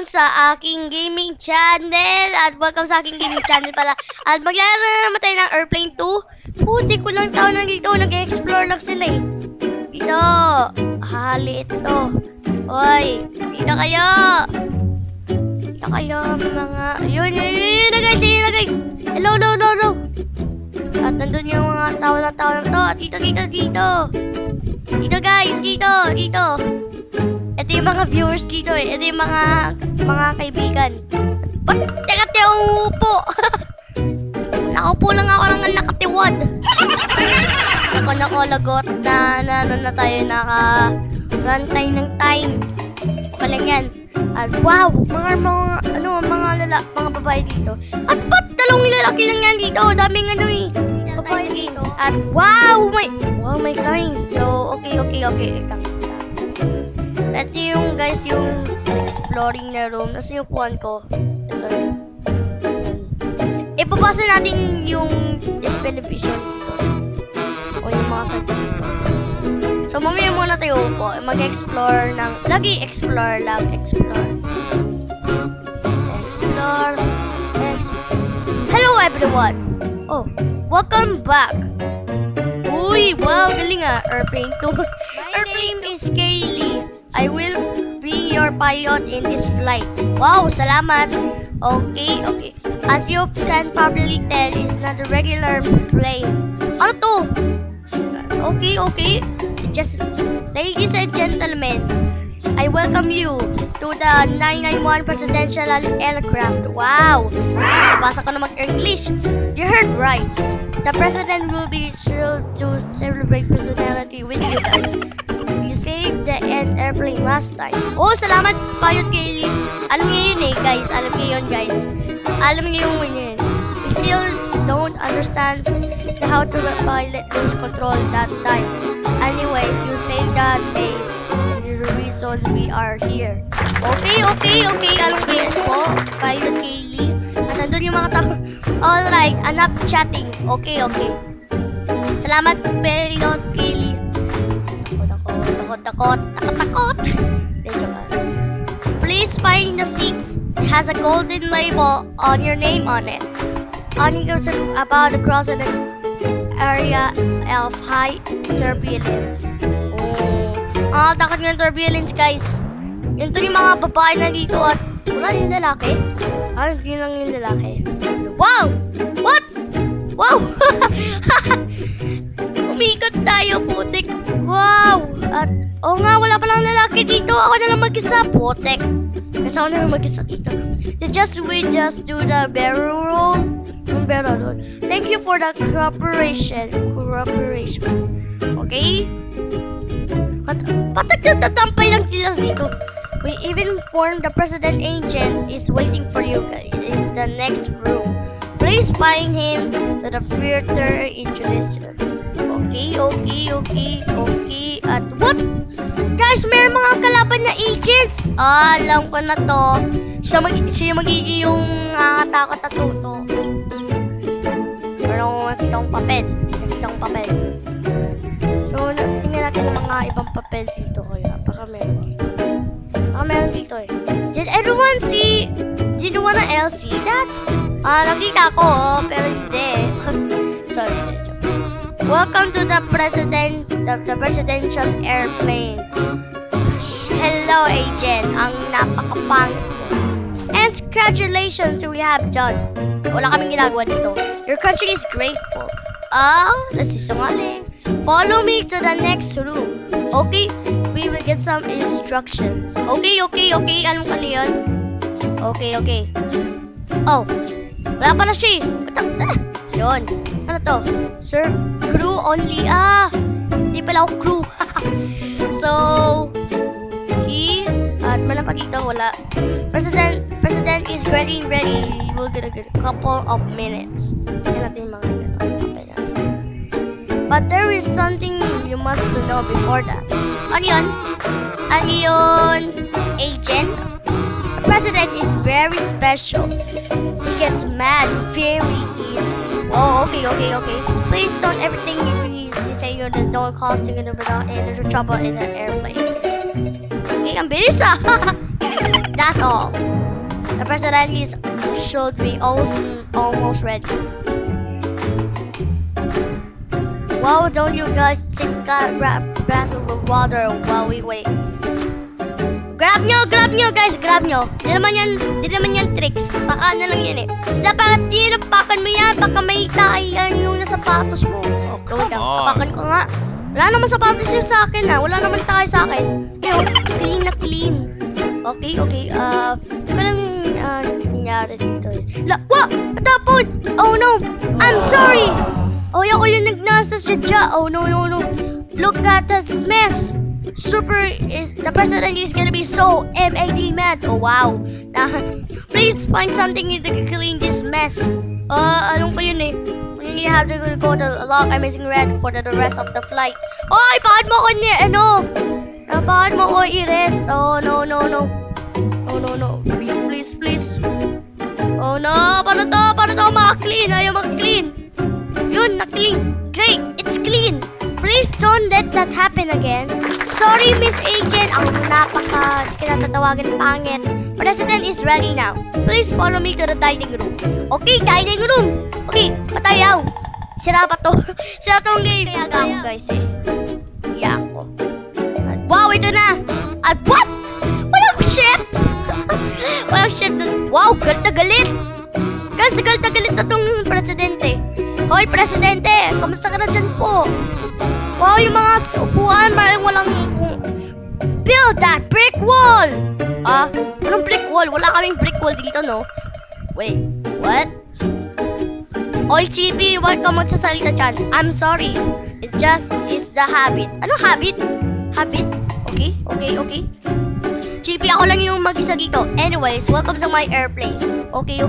sa aking gaming channel. At welcome sa aking gaming channel pala. At maglalaro na naman tayo ng Airplane 2. Puti ko lang tao na dito. Nag-explore lang sila eh. Dito. Halit to. Hoy. Dito kayo. Dito kayo mga... Yun na guys. Hello. At nandun yung mga tao na to. At dito. Dito guys. Dito. Ito yung mga viewers dito eh. Ito yung mga kaibigan. Ba't nakatiwag upo? Nakaupo lang ako ng nakatiwad. Ako lagot na tayo naka-runtime ng time. Palang yan. At wow, mga babae dito. At ba't dalawang lalaki lang yan dito? Daming babae dito. At wow, may sign. So, okay. Ito yung guys, yung exploring na room. Nasa yung puwan ko. Ito. Ipapasa natin yung television dito. O yung mga dito. So, mamaya muna tayo po. Mag-explore ng... Lagi explore lang. Explore. Hello everyone! Oh, welcome back! Uy, wow, galing ah. Airplane 2. Airplane is Kaylee. I will be your pilot in this flight. Wow, salamat. Okay. As you can probably tell, it's not a regular plane. Ano to? Okay. Just, ladies and gentlemen, I welcome you to the 991 Presidential Aircraft. Wow! Nabasa ko na mag-English. You heard right. The President will be thrilled to celebrate personality with you guys. You saved the airplane last time. Oh, salamat, Pilot Kaylee. Alam niyo yun eh, guys. Alam niyo yun. We still don't understand how to pilot lose control that time. Anyway, you saved that base. Reasons we are here. Okay. Alam ko yun po, Pilot Kaylee. At nandun yung mga tao. Alright, enough chatting. Okay. Salamat, Pilot Kaylee. Takot. Please find the seats. It has a golden label on your name on it. Only about to cross an area of high turbulence. Takot ng turbulence, guys. Yun to yung mga babae na dito at wala yung lalaki. Yun lang yung lalaki. Wow! What? Wow! Umikot tayo, putik. Wow! At, wala palang lalaki dito. Ako na lang mag-isa, putik. Kasi ako na lang mag-isa dito. We just do the barrel roll. Thank you for the cooperation. Okay? Patagtatampay lang sila dito. We even informed the President Agent is waiting for you guys. It's the next room. Please find him to the theater introduction. Okay. At what? Guys, meron mga kalaban na agents. Alam ko na to. Siya magiging yung nakakatakot na tuto. Pero nakita kong papel. So, tingnan natin ang mga ibang papel dito. Kaya, baka meron dito. Eh. Did everyone see? Did you wanna LC that? Nakita ko, pero hindi. Sorry. Welcome to the presidential airplane. Hello, agent. Ang napakapang. And congratulations, we have done. Wala kaming ginagawa dito. Your country is grateful. Nasisungaling. Follow me to the next room. Okay? We will get some instructions. Okay. Alam ko na yun. Okay. Oh. Wala pala siya. Yun. Ano to? Sir, crew only. Hindi pala ako crew. So, at malapag dito, wala. President is ready. We'll get a couple of minutes. Yan natin yung mga papel natin. But there is something you must know before that. Ano yun? Agent? The President is very special. He gets mad very easily. Oh, okay. Please don't everything you say you don't cause you without any trouble in an airplane. Okay, ang bilis That's all. The president should be almost ready. Wow, don't you guys take a glass of water while we wait? Grab nyo guys, grab nyo. Di naman yan tricks. Baka ano lang yan eh. Dapat tinapakan mo yan, baka may tayan yung nasa sapatos mo. Oh, come on. Tapakan ko nga. Wala naman sapatos yung sa akin ha. Wala naman tayo sa akin. Ngayon, clean na clean. Okay. Ito lang nangyari dito eh. What? Natapon! Oh no! I'm sorry! Oh, ako yung nagnasa sadya. Oh no. Look at this mess. The president is gonna be so mad mad. Oh wow. Please find something to clean this mess. Anong ko yun eh. You have to go to Lock Amazing Red for the rest of the flight. Oy, bakit mo ko bakit mo ko i-rest? Oh no. Please. Oh no, paano to maka-clean? Ayaw maka-clean. Yun, na-clean. Great, it's clean. Please don't let that happen again. Sorry, Miss Agent. Ang di ka natatawagan pangit. President is ready now. Please follow me to the dining room. Okay, dining room. Okay, patayaw. Sira pa to. Sira tong game. Kaya ako guys eh. Kaya ako. Wow, ito na. At what? Walang chef. Walang chef dun. Wow, galit na galit. Guys, galit na galit na tong presidente. Hoy, presidente. Kamusta ka na dyan po? Wow, yung mga upuan, parang walang build that brick wall! Anong brick wall? Wala kaming brick wall dito, no? Wait, what? Oy, Chibi, huwag ka magsasalita dyan. I'm sorry. It's the habit. Anong habit? Habit? Okay. Chibi, ako lang yung mag-isa dito. Anyways, welcome to my airplane. Okay.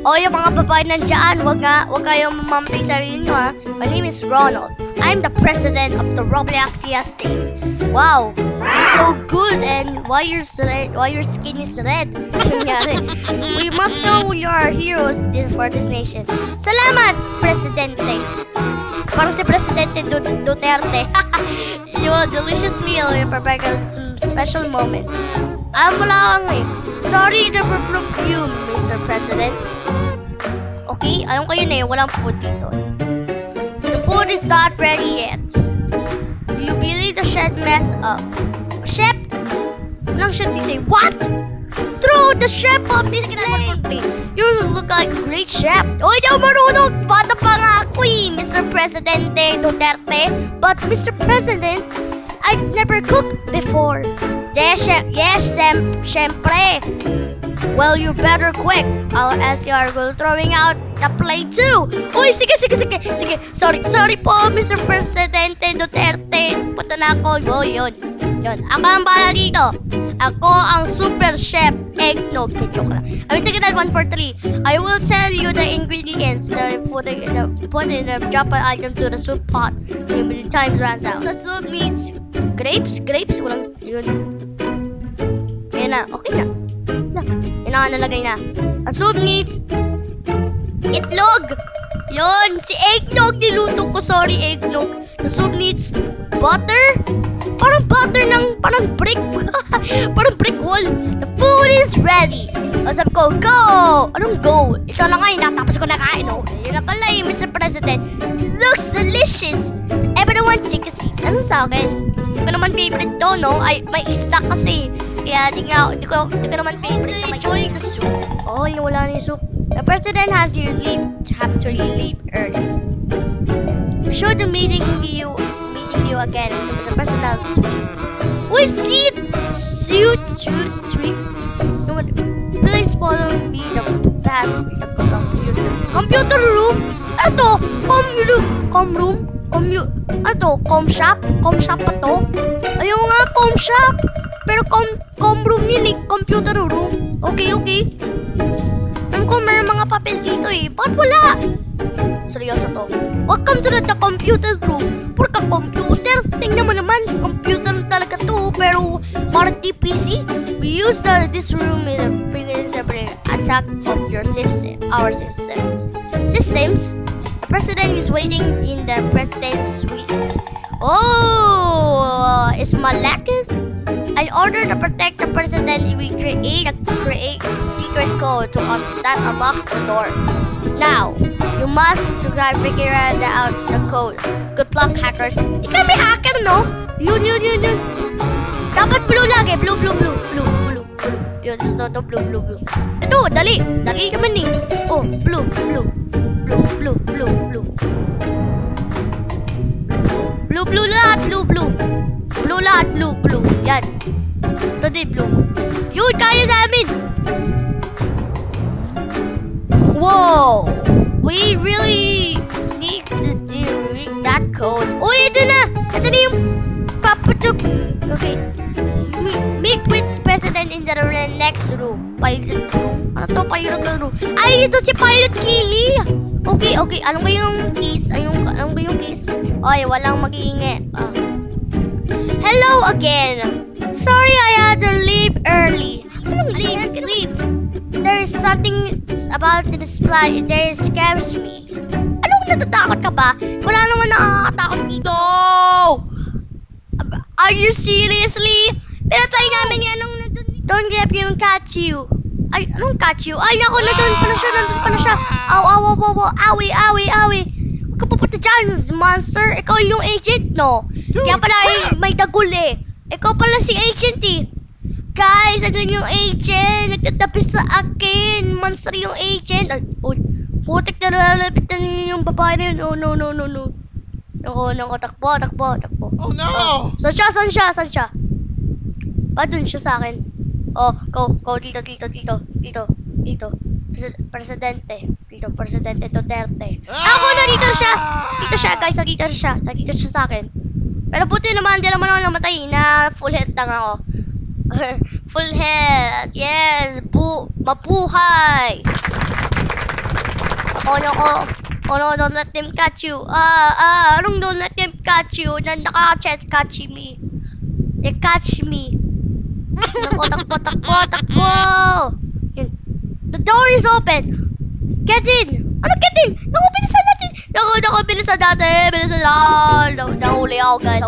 O, yung mga babae nandyan, wag kayong mamampay sa sarili nyo, ha? My name is Ronald. I'm the president of the Robloxia state. Wow, you're so good, and why your skin is red? We must know you are heroes for this nation. Salamat, Presidente. Parang si Presidente Duterte. Your delicious meal, you prepare some special moments. Wala kang eh. Sorry to reprove you, Mr. President. Okay, alam ko yun eh, walang food dito. The food is not ready yet. Do you believe the chef messed up? Chef? Walang chef dito eh. What? Throw the chef up this plane. You look like a great chef. Oh, hindi ako marunong. Bata pa nga ako eh, Mr. Presidente Duterte. But Mr. President, I've never cooked before. Yes, syempre. Well, you better quick. I'll ask you are throwing out the plate too. Uy, sige. Sorry po, Mr. Presidente Duterte. Punta na ako. Oh, yun. Ako ang bala dito. Ako ang super chef eggnog. Joke lang. I will take that 1 for 3. I will tell you the ingredients. Put in the drop an item to the soup pot. How many times runs out? The soup needs grapes. Walang yun. Ayan na. Okay na. Yun na nalagay na. A soup needs itlog. Yun. Si eggnog niluto ko. Sorry, eggnog. The soup needs butter. Parang butter ng brick. Parang brick wall. The food is ready. O sabi ko, go! Anong go? Ito na nga tapos ko nakain. Oh, yun na pala yung Mr. President. Looks delicious. Everyone take a seat. Anong sa akin? Hindi ko naman favorite to, no? Ay, may isda kasi. Kaya hindi ko naman favorite na enjoy the soup. Oh, wala na yung soup. The president have to leave early. We should be meeting you again. The president. We sleep. Shoot. Please follow me the path to the computer room. Ano to? Com room? Ano to? Com shop pa to? Ayaw nga com shop. Pero com room yun eh. Computer room. Okay. Alam ko may mga papel dito eh. Bakit wala? Seryoso to. Welcome to the computer room. Purka computer. Tingnan mo naman. Computer talaga to. Pero parang PC. We use this room in a preemptive attack of our systems. The president is waiting in the president's suite. Oh, it's Malakis. In order to protect the president, we create secret code that unlocks the door. Now, you must figure out the code. Good luck, hackers. Di kami hacker, no? Yun. Dapat blue lagi. Blue. Yun, ito, blue. Ito, dali. Dali naman eh. Oh, blue. Blue lahat, blue. Blue lahat, blue. Yan. Ito din, blue. Yun, kaya namin. Whoa! We really need to read that code. Oh, ito na! Ito na yung papatok. Okay. Meet with President in the next room. Pilot room. Ano to? Pilot room. Ay, ito si Pilot Killy. Okay. Ano ba yung keys? Ano ba yung keys? Oy, walang mag-iingat. Hello again. Sorry I had to leave early. Leave. There's something about the display that scares me. Anong natatakot ka ba? Wala naman nakakatakot dito. Are you seriously? Pero try namin yan nung nandun. Don't get him catch you. Ay, anong catch you? Ay, ako, nandun pa na siya. Awi. Huwag ka pupunta dyan, monster. Ikaw yung agent, no? Kaya pala may dagul eh. Ikaw pala si agent eh. Guys, andun yung agent. Nagtatabi sa akin. Monster yung agent. Ay, putik na nalalapitan yung babae na yun. Oh, no. Nako, takbo. Oh no! Saan siya? Dun siya sa akin. Oh, go dito. Presidente. Presidente Duterte. Ako, nandito siya. Dito siya, guys. Nandito siya sa akin. Pero buti naman, hindi naman ako namatay na full head lang ako. Full head. Yes. Mabuhay. Oh no, don't let them catch you. Anong don't let them catch you? Catch me. They catch me. Takbo. Yun. The door is open. Get in. Ano get in? Naku, bilisan natin. Bilisan natin. Nahuli ako, guys.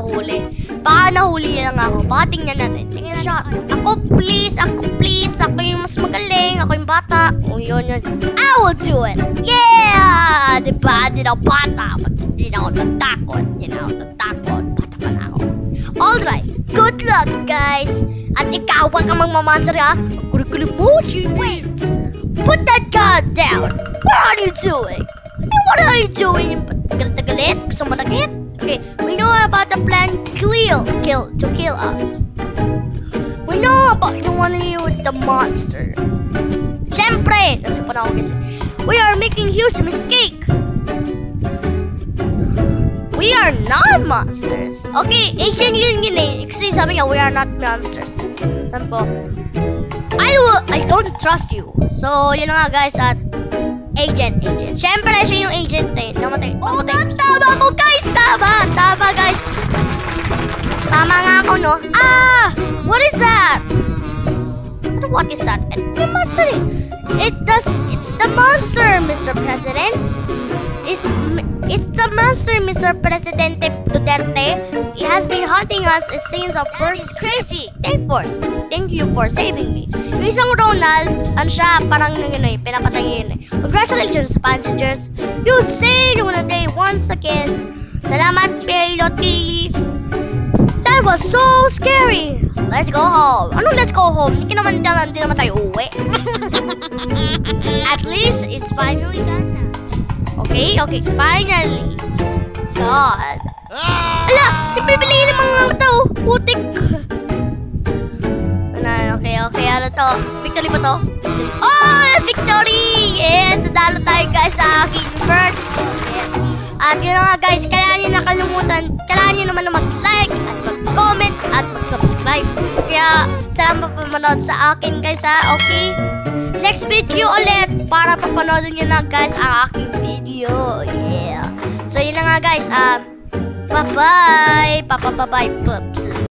Baka nahuli lang ako. Baka tingnan natin. Tingnan siya. Ako, please. Ako yung mas magaling. Ako yung bata. Oh, yun. I will do it. Yeah! Diba? Hindi na ako bata. Hindi na ako tatakot. Bata pa na ako. Alright. Good luck, guys. At ikaw, wag kang magmamanser, ha? Kulit mo, wait. Put that gun down. What are you doing? What are you doing? Galit? Gusto mo nagit? Okay, we know about the plan to kill us. We know about the one with the monster. Siyempre, nasa pa na ako kasi. We are making huge mistake. We are not monsters. Okay, agent yun eh. Kasi sabi niya, we are not monsters. Ano po? I don't trust you. So, yun na nga guys at agent. Siyempre, siya yung agent eh. Namatay. Oh, tama ako guys! Tama guys. Tama nga ako, no? What is that? What is that? It's the monster eh. It's the monster, Mr. President. It's the monster, Mr. Presidente Duterte. He has been hunting us since our first crazy. Thank you for saving me. Yung isang Ronald, siya, parang pinapatay yun eh. Congratulations, passengers. You saved the day once again. Salamat, Pilot Killy. That was so scary. Let's go home. Let's go home? Hindi naman tayo uwi. At least, it's finally done now. Okay, finally. God. Ala, nagpipili ng mga tao. Putik. Okay, ano to? Victory ba to? Oh, victory! Yes, nadalo tayo guys sa aking first. Yes. At yun nga guys, kailangan nyo naman na mag-like at mag-comment at mag-subscribe. Kaya, salamat pa manood sa akin guys ha, okay? Next video ulit para papanoodin nyo na guys ang aking video. Yeah. So yun na nga guys. Bye-bye. Bye-bye, pups.